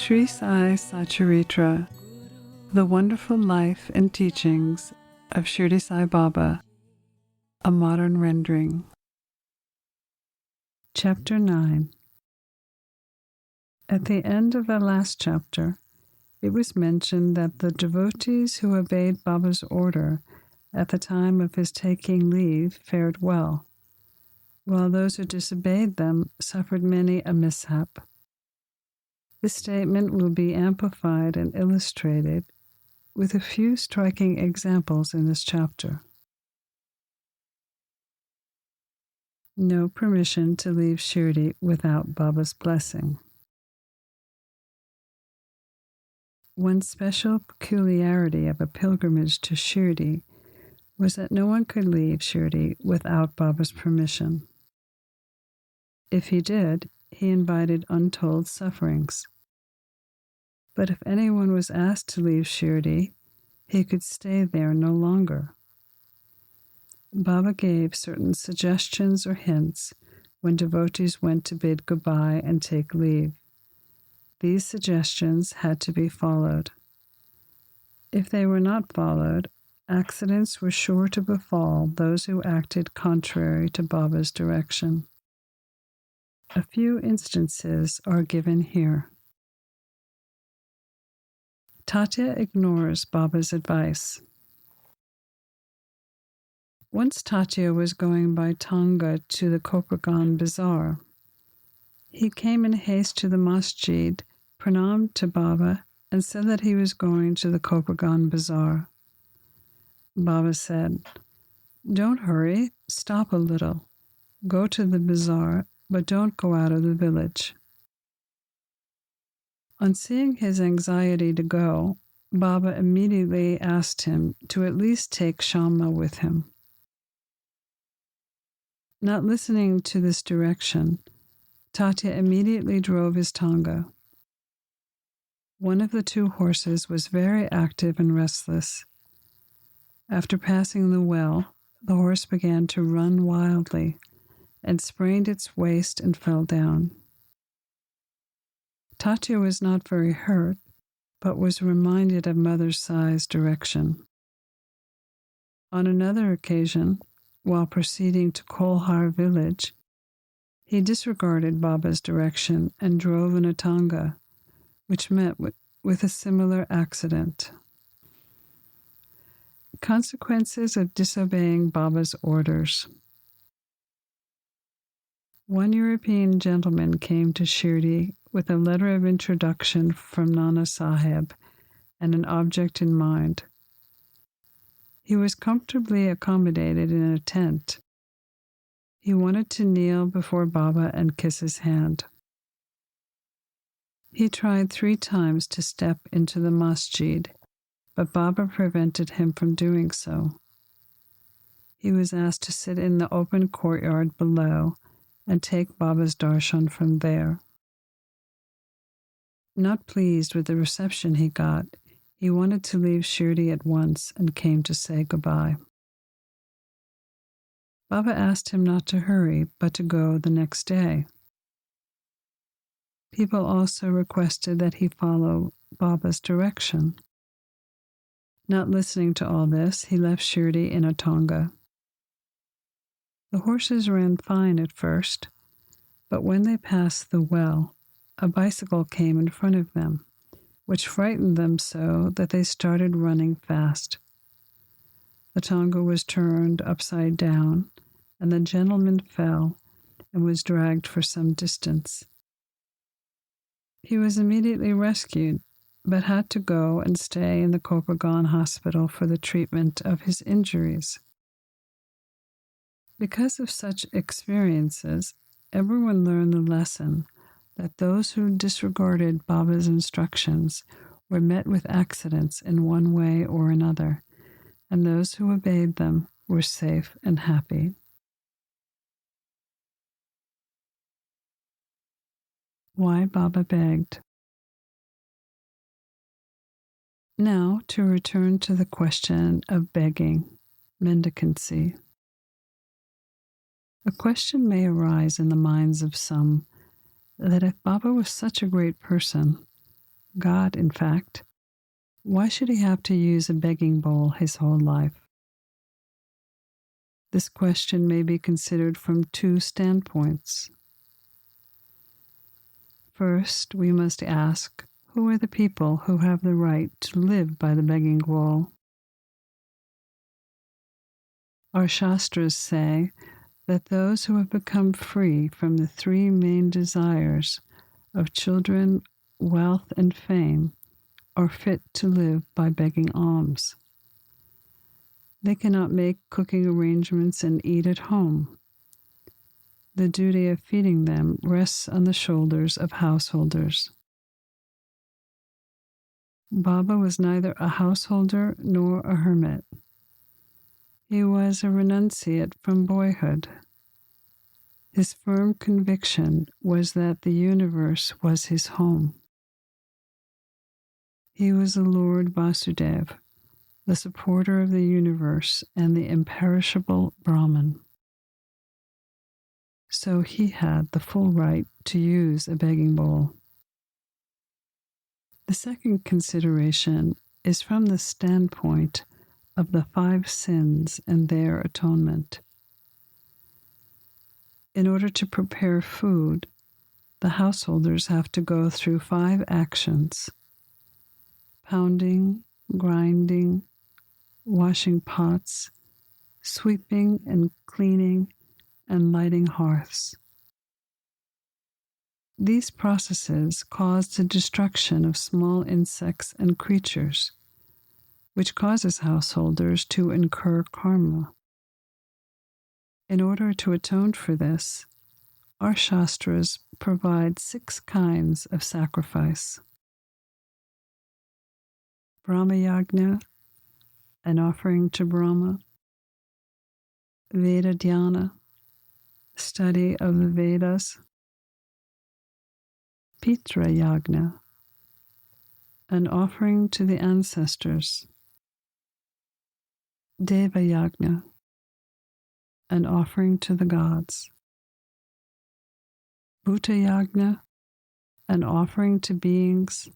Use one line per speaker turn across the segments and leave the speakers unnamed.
Sri Sai Satcharitra, The Wonderful Life and Teachings of Shirdi Sai Baba, a modern rendering. Chapter 9. At the end of the last chapter, it was mentioned that the devotees who obeyed Baba's order at the time of his taking leave fared well, while those who disobeyed them suffered many a mishap. This statement will be amplified and illustrated with a few striking examples in this chapter. No permission to leave Shirdi without Baba's blessing. One special peculiarity of a pilgrimage to Shirdi was that no one could leave Shirdi without Baba's permission. If he did, he invited untold sufferings. But if anyone was asked to leave Shirdi, he could stay there no longer. Baba gave certain suggestions or hints when devotees went to bid goodbye and take leave. These suggestions had to be followed. If they were not followed, accidents were sure to befall those who acted contrary to Baba's direction. A few instances are given here. Tatya ignores Baba's advice. Once Tatya was going by Tanga to the Kopragan Bazaar. He came in haste to the masjid, pranamed to Baba, and said that he was going to the Kopragan Bazaar. Baba said, "Don't hurry, stop a little. Go to the bazaar, but don't go out of the village." On seeing his anxiety to go, Baba immediately asked him to at least take Shama with him. Not listening to this direction, Tatya immediately drove his Tanga. One of the two horses was very active and restless. After passing the well, the horse began to run wildly and sprained its waist and fell down. Tatya was not very hurt, but was reminded of Mother Sai's direction. On another occasion, while proceeding to Kolhar village, he disregarded Baba's direction and drove in a Tanga, which met with a similar accident. Consequences of disobeying Baba's orders. One European gentleman came to Shirdi with a letter of introduction from Nana Sahib and an object in mind. He was comfortably accommodated in a tent. He wanted to kneel before Baba and kiss his hand. He tried 3 times to step into the masjid, but Baba prevented him from doing so. He was asked to sit in the open courtyard below and take Baba's darshan from there. Not pleased with the reception he got, he wanted to leave Shirdi at once and came to say goodbye. Baba asked him not to hurry, but to go the next day. People also requested that he follow Baba's direction. Not listening to all this, he left Shirdi in a Tanga. The horses ran fine at first, but when they passed the well, a bicycle came in front of them, which frightened them so that they started running fast. The Tanga was turned upside down, and the gentleman fell and was dragged for some distance. He was immediately rescued, but had to go and stay in the Kopragan hospital for the treatment of his injuries. Because of such experiences, everyone learned the lesson that those who disregarded Baba's instructions were met with accidents in one way or another, and those who obeyed them were safe and happy. Why Baba begged. Now to return to the question of begging, mendicancy. A question may arise in the minds of some that if Baba was such a great person, God, in fact, why should he have to use a begging bowl his whole life? This question may be considered from two standpoints. First, we must ask, who are the people who have the right to live by the begging bowl? Our Shastras say that those who have become free from the three main desires of children, wealth, and fame are fit to live by begging alms. They cannot make cooking arrangements and eat at home. The duty of feeding them rests on the shoulders of householders. Baba was neither a householder nor a hermit. He was a renunciate from boyhood. His firm conviction was that the universe was his home. He was the Lord Vasudeva, the supporter of the universe and the imperishable Brahman. So he had the full right to use a begging bowl. The second consideration is from the standpoint of the 5 sins and their atonement. In order to prepare food, the householders have to go through 5 actions: pounding, grinding, washing pots, sweeping and cleaning, and lighting hearths. These processes cause the destruction of small insects and creatures, which causes householders to incur karma. In order to atone for this, our Shastras provide 6 kinds of sacrifice. Brahma Yajna, an offering to Brahma; Veda Dhyana, study of the Vedas; Pitra Yajna, an offering to the ancestors; Deva Yajna, an offering to the gods; Bhuta Yajna, an offering to beings;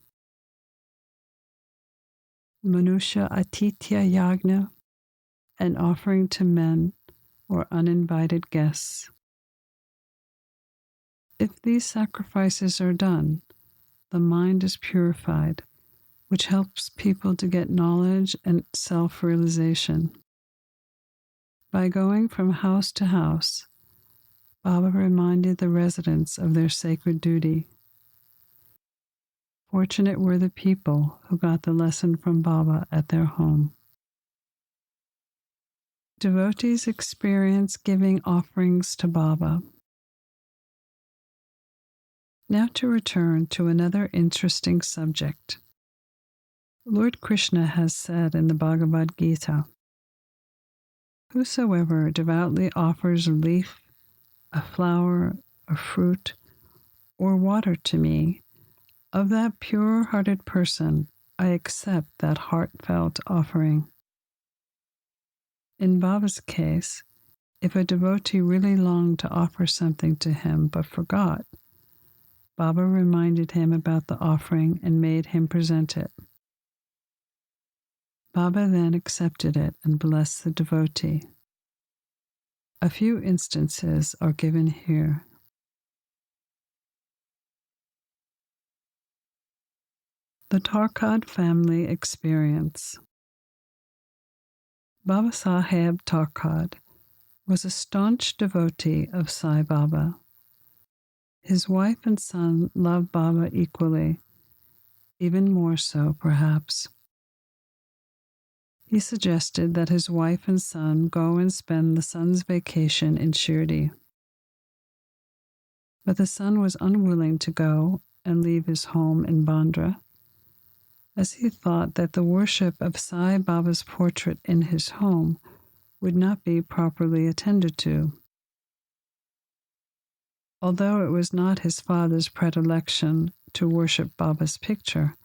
Manusha Atitya Yajna, an offering to men or uninvited guests. If these sacrifices are done, the mind is purified, which helps people to get knowledge and self-realization. By going from house to house, Baba reminded the residents of their sacred duty. Fortunate were the people who got the lesson from Baba at their home. Devotees experience giving offerings to Baba. Now to return to another interesting subject. Lord Krishna has said in the Bhagavad Gita, "Whosoever devoutly offers a leaf, a flower, a fruit, or water to me, of that pure-hearted person I accept that heartfelt offering." In Baba's case, if a devotee really longed to offer something to him but forgot, Baba reminded him about the offering and made him present it. Baba then accepted it and blessed the devotee. A few instances are given here. The Tarkad family experience. Baba Saheb Tarkad was a staunch devotee of Sai Baba. His wife and son loved Baba equally, even more so perhaps. He suggested that his wife and son go and spend the son's vacation in Shirdi. But the son was unwilling to go and leave his home in Bandra, as he thought that the worship of Sai Baba's portrait in his home would not be properly attended to. Although it was not his father's predilection to worship Baba's picture,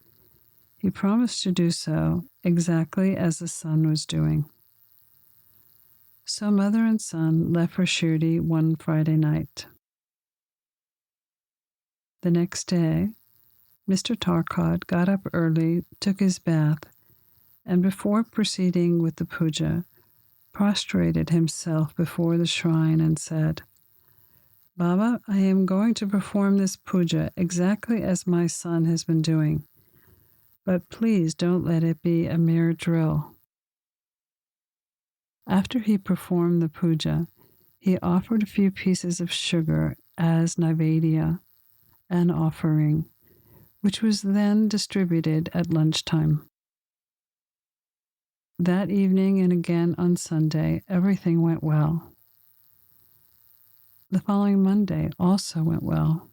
he promised to do so exactly as the son was doing. So mother and son left for Shirdi one Friday night. The next day, Mr. Tarkad got up early, took his bath, and before proceeding with the puja, prostrated himself before the shrine and said, "Baba, I am going to perform this puja exactly as my son has been doing, but please don't let it be a mere drill." After he performed the puja, he offered a few pieces of sugar as naivedya, an offering, which was then distributed at lunchtime. That evening and again on Sunday, everything went well. The following Monday also went well.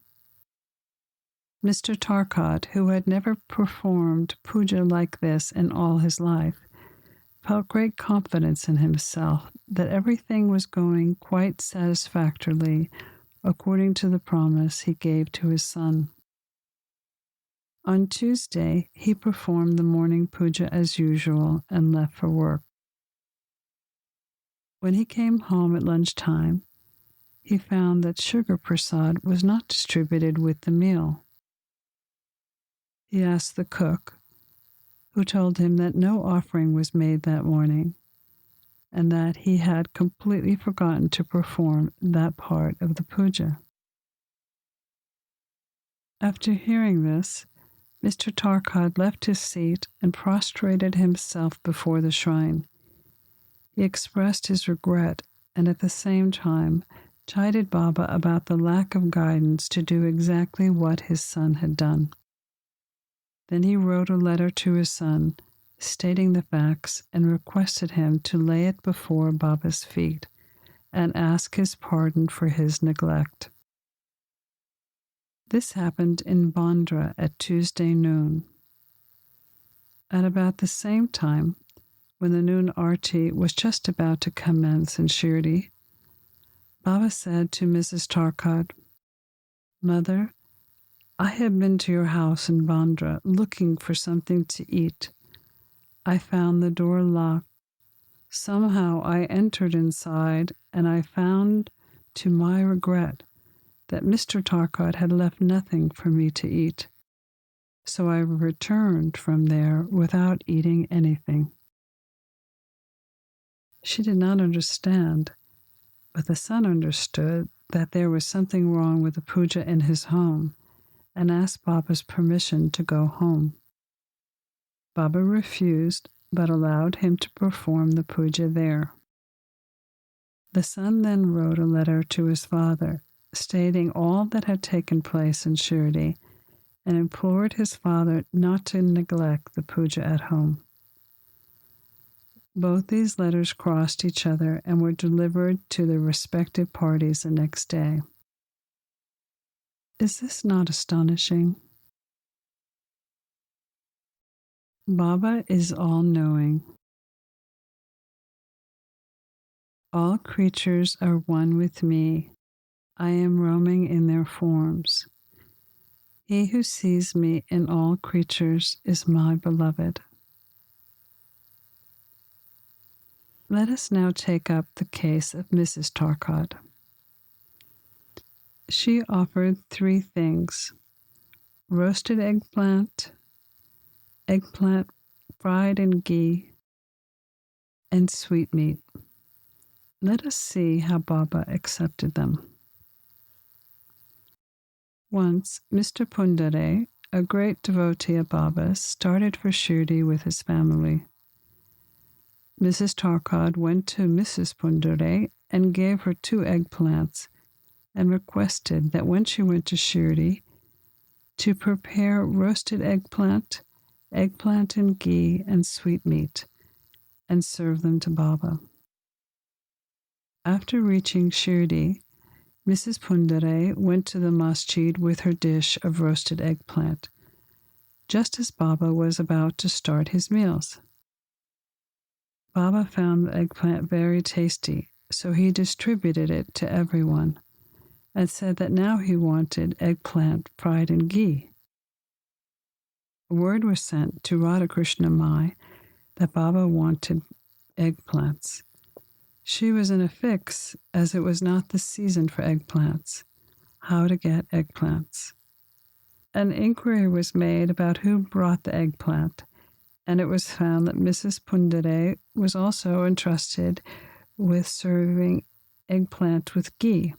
Mr. Tarkad, who had never performed puja like this in all his life, felt great confidence in himself that everything was going quite satisfactorily according to the promise he gave to his son. On Tuesday, he performed the morning puja as usual and left for work. When he came home at lunchtime, he found that sugar prasad was not distributed with the meal. He asked the cook, who told him that no offering was made that morning, and that he had completely forgotten to perform that part of the puja. After hearing this, Mr. Tarkad left his seat and prostrated himself before the shrine. He expressed his regret and at the same time chided Baba about the lack of guidance to do exactly what his son had done. Then he wrote a letter to his son, stating the facts, and requested him to lay it before Baba's feet and ask his pardon for his neglect. This happened in Bandra at Tuesday noon. At about the same time, when the noon arti was just about to commence in Shirdi, Baba said to Mrs. Tarkad, "Mother, I have been to your house in Bandra looking for something to eat. I found the door locked. Somehow I entered inside and I found, to my regret, that Mr. Tarkad had left nothing for me to eat. So I returned from there without eating anything." She did not understand, but the son understood that there was something wrong with the puja in his home and asked Baba's permission to go home. Baba refused, but allowed him to perform the puja there. The son then wrote a letter to his father, stating all that had taken place in Shirdi, and implored his father not to neglect the puja at home. Both these letters crossed each other and were delivered to their respective parties the next day. Is this not astonishing? Baba is all-knowing. All creatures are one with me. I am roaming in their forms. He who sees me in all creatures is my beloved. Let us now take up the case of Mrs. Tarkad. She offered 3 things: roasted eggplant fried in ghee, and sweetmeat. Let us see how Baba accepted them. Once, Mr. Pundare, a great devotee of Baba's, started for Shirdi with his family. Mrs. Tarkad went to Mrs. Pundare and gave her 2 eggplants and requested that when she went to Shirdi, to prepare roasted eggplant in ghee, and sweetmeat, and serve them to Baba. After reaching Shirdi, Mrs. Pundare went to the masjid with her dish of roasted eggplant, just as Baba was about to start his meals. Baba found the eggplant very tasty, so he distributed it to everyone and said that now he wanted eggplant fried in ghee. Word was sent to Radhakrishna Mai that Baba wanted eggplants. She was in a fix, as it was not the season for eggplants. How to get eggplants. An inquiry was made about who brought the eggplant, and it was found that Mrs. Pundare was also entrusted with serving eggplant with ghee.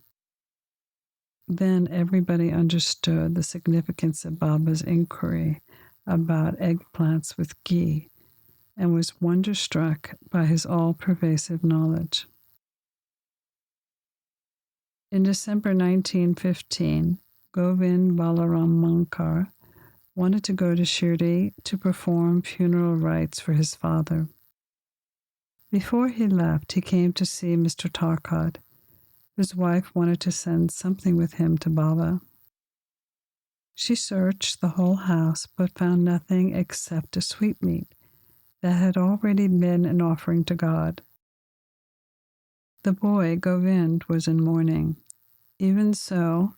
Then everybody understood the significance of Baba's inquiry about eggplants with ghee and was wonderstruck by his all-pervasive knowledge. In December 1915, Govind Balaram Mankar wanted to go to Shirdi to perform funeral rites for his father. Before he left, he came to see Mr. Tarkad, whose wife wanted to send something with him to Baba. She searched the whole house but found nothing except a sweetmeat that had already been an offering to God. The boy, Govind, was in mourning. Even so,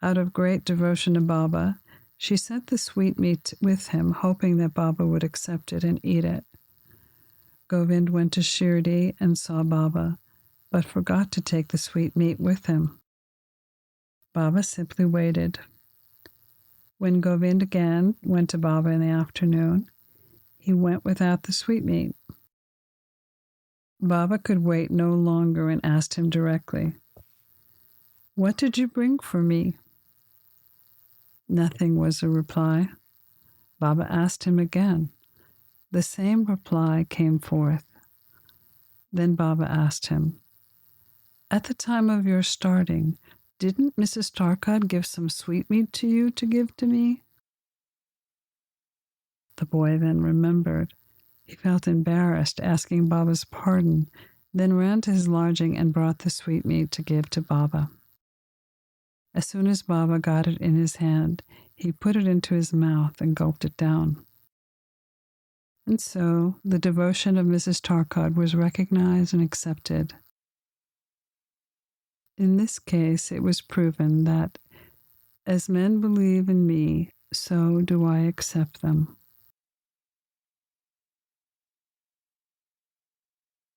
out of great devotion to Baba, she sent the sweetmeat with him, hoping that Baba would accept it and eat it. Govind went to Shirdi and saw Baba, but forgot to take the sweetmeat with him. Baba simply waited. When Govind again went to Baba in the afternoon, he went without the sweetmeat. Baba could wait no longer and asked him directly, "What did you bring for me?" Nothing was the reply. Baba asked him again. The same reply came forth. Then Baba asked him, "At the time of your starting, didn't Mrs. Tarkad give some sweetmeat to you to give to me?" The boy then remembered. He felt embarrassed, asking Baba's pardon, then ran to his lodging and brought the sweetmeat to give to Baba. As soon as Baba got it in his hand, he put it into his mouth and gulped it down. And so the devotion of Mrs. Tarkad was recognized and accepted. In this case, it was proven that, as men believe in me, so do I accept them.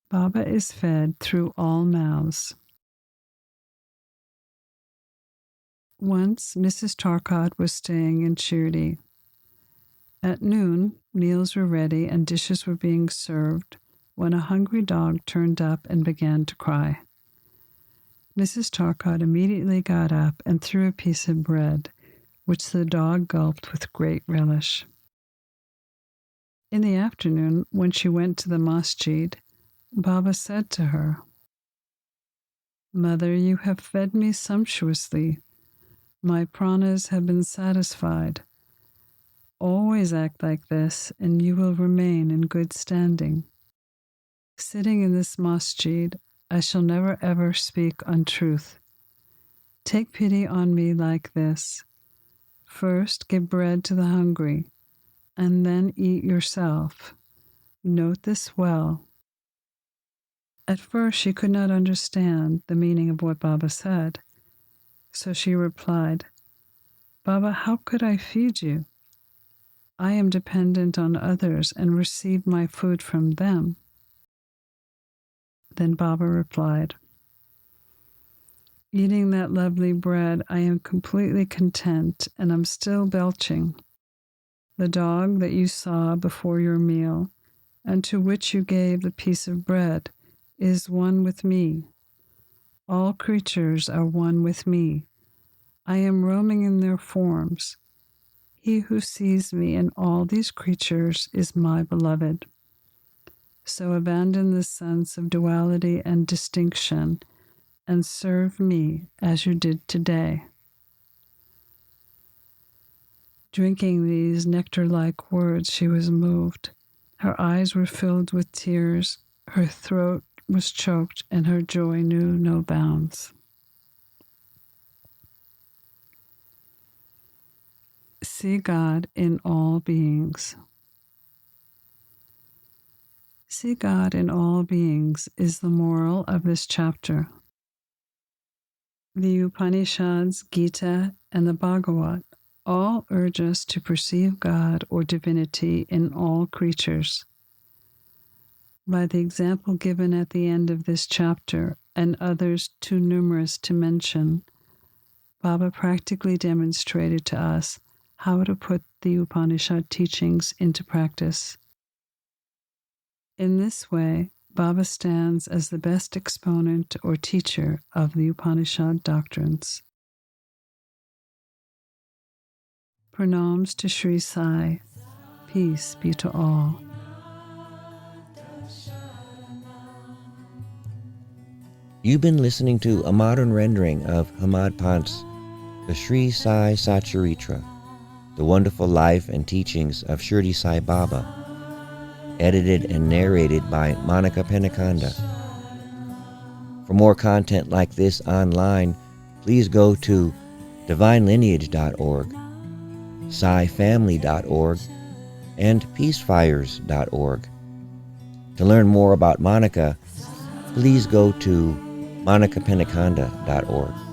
Baba is fed through all mouths. Once, Mrs. Tarkad was staying in Shirdi. At noon, meals were ready and dishes were being served when a hungry dog turned up and began to cry. Mrs. Tarkad immediately got up and threw a piece of bread, which the dog gulped with great relish. In the afternoon, when she went to the masjid, Baba said to her, "Mother, you have fed me sumptuously. My pranas have been satisfied. Always act like this, and you will remain in good standing. Sitting in this masjid, I shall never ever speak untruth. Take pity on me like this. First, give bread to the hungry, and then eat yourself. Note this well." At first, she could not understand the meaning of what Baba said. So she replied, "Baba, how could I feed you? I am dependent on others and receive my food from them." Then Baba replied, "Eating that lovely bread, I am completely content and I'm still belching. The dog that you saw before your meal and to which you gave the piece of bread is one with me. All creatures are one with me. I am roaming in their forms. He who sees me in all these creatures is my beloved. So abandon the sense of duality and distinction and serve me as you did today." Drinking these nectar-like words, she was moved. Her eyes were filled with tears, her throat was choked, and her joy knew no bounds. See God in all beings. See God in all beings is the moral of this chapter. The Upanishads, Gita, and the Bhagavad all urge us to perceive God or divinity in all creatures. By the example given at the end of this chapter and others too numerous to mention, Baba practically demonstrated to us how to put the Upanishad teachings into practice. In this way, Baba stands as the best exponent or teacher of the Upanishad doctrines. Pranams to Sri Sai. Peace be to all.
You've been listening to a modern rendering of Hemadpant's The Sri Sai Satcharitra, The Wonderful Life and Teachings of Shirdi Sai Baba, edited and narrated by Monika Penukonda. For more content like this online, please go to divinelineage.org, SaiFamily.org, and peacefires.org. To learn more about Monika, please go to monikapenukonda.org.